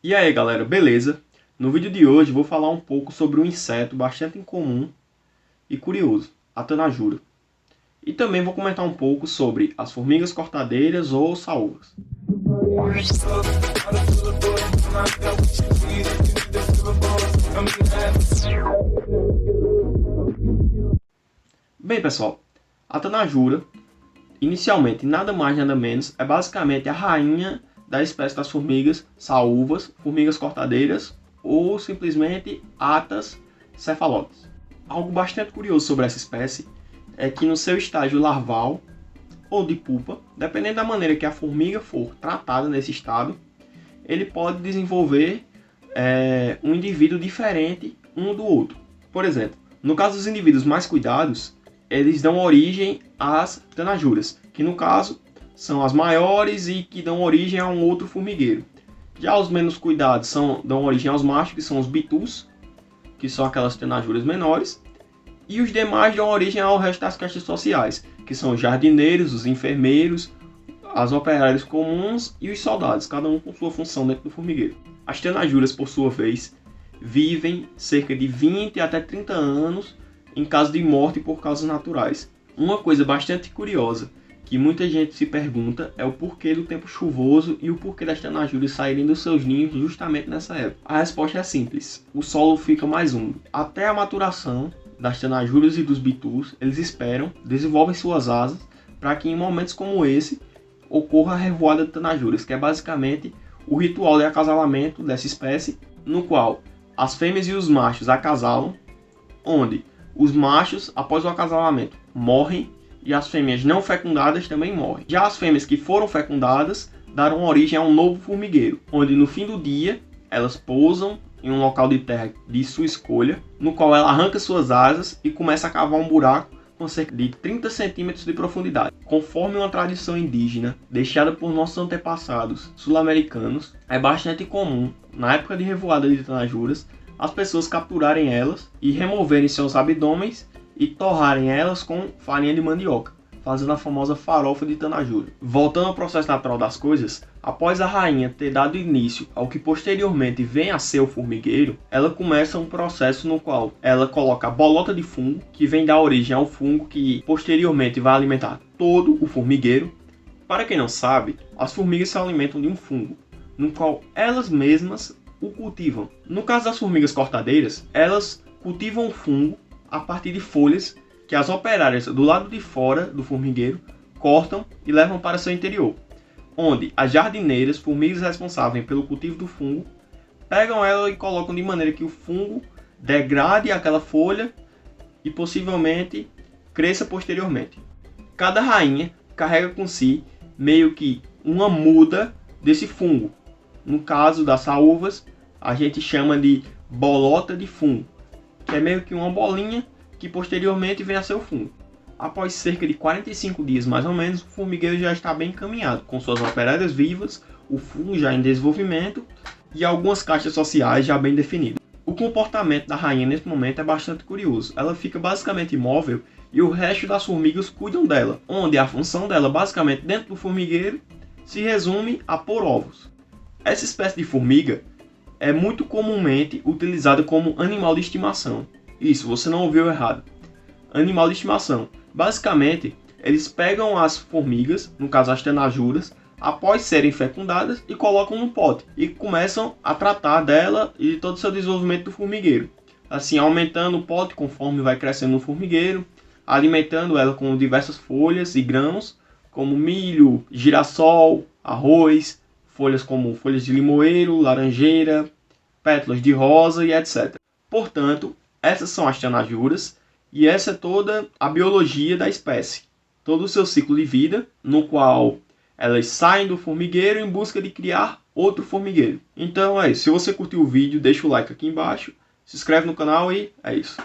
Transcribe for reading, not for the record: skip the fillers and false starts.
E aí galera, beleza? No vídeo de hoje vou falar um pouco sobre um inseto bastante incomum e curioso, a tanajura. E também vou comentar um pouco sobre as formigas cortadeiras ou saúvas. Bem pessoal, a tanajura, inicialmente nada mais nada menos, é basicamente a rainha da espécie das formigas saúvas, formigas cortadeiras ou simplesmente Atas cephalotes. Algo bastante curioso sobre essa espécie é que no seu estágio larval ou de pupa, dependendo da maneira que a formiga for tratada nesse estado, ele pode desenvolver um indivíduo diferente um do outro. Por exemplo, no caso dos indivíduos mais cuidados, eles dão origem às tanajuras, que no caso são as maiores e que dão origem a um outro formigueiro. Já os menos cuidados dão origem aos machos, que são os bitus, que são aquelas tanajuras menores, e os demais dão origem ao resto das castas sociais, que são os jardineiros, os enfermeiros, as operários comuns e os soldados, cada um com sua função dentro do formigueiro. As tanajuras, por sua vez, vivem cerca de 20 até 30 anos em caso de morte por causas naturais. Uma coisa bastante curiosa que muita gente se pergunta é o porquê do tempo chuvoso e o porquê das tanajuras saírem dos seus ninhos justamente nessa época. A resposta é simples: o solo fica mais úmido. Até a maturação das tanajuras e dos bitus, eles esperam, desenvolvem suas asas para que em momentos como esse ocorra a revoada de tanajuras, que é basicamente o ritual de acasalamento dessa espécie, no qual as fêmeas e os machos acasalam, onde os machos, após o acasalamento, morrem e as fêmeas não fecundadas também morrem. Já as fêmeas que foram fecundadas darão origem a um novo formigueiro, onde no fim do dia elas pousam em um local de terra de sua escolha, no qual ela arranca suas asas e começa a cavar um buraco com cerca de 30 centímetros de profundidade. Conforme uma tradição indígena deixada por nossos antepassados sul-americanos, é bastante comum, na época de revoada de tanajuras, as pessoas capturarem elas e removerem seus abdômenes e torrarem elas com farinha de mandioca, fazendo a famosa farofa de tanajura. Voltando ao processo natural das coisas, após a rainha ter dado início ao que posteriormente vem a ser o formigueiro, ela começa um processo no qual ela coloca a bolota de fungo, que vem dar origem ao fungo que posteriormente vai alimentar todo o formigueiro. Para quem não sabe, as formigas se alimentam de um fungo, no qual elas mesmas o cultivam. No caso das formigas cortadeiras, elas cultivam o fungo a partir de folhas que as operárias do lado de fora do formigueiro cortam e levam para seu interior, onde as jardineiras, formigas responsáveis pelo cultivo do fungo, pegam ela e colocam de maneira que o fungo degrade aquela folha e possivelmente cresça posteriormente. Cada rainha carrega com si meio que uma muda desse fungo. No caso das saúvas, a gente chama de bolota de fungo, que é meio que uma bolinha que posteriormente vem a ser o fungo. Após cerca de 45 dias mais ou menos, o formigueiro já está bem encaminhado, com suas operárias vivas, o fungo já em desenvolvimento e algumas caixas sociais já bem definidas. O comportamento da rainha nesse momento é bastante curioso. Ela fica basicamente imóvel e o resto das formigas cuidam dela, onde a função dela basicamente dentro do formigueiro se resume a pôr ovos. Essa espécie de formiga é muito comumente utilizada como animal de estimação. Isso, você não ouviu errado. Animal de estimação. Basicamente, eles pegam as formigas, no caso as tanajuras, após serem fecundadas e colocam num pote e começam a tratar dela e de todo o seu desenvolvimento do formigueiro. Assim, aumentando o pote conforme vai crescendo no formigueiro, alimentando ela com diversas folhas e grãos, como milho, girassol, arroz, folhas como folhas de limoeiro, laranjeira, pétalas de rosa e etc. Portanto, essas são as tanajuras e essa é toda a biologia da espécie. Todo o seu ciclo de vida, no qual elas saem do formigueiro em busca de criar outro formigueiro. Então é isso. Se você curtiu o vídeo, deixa o like aqui embaixo, se inscreve no canal e é isso.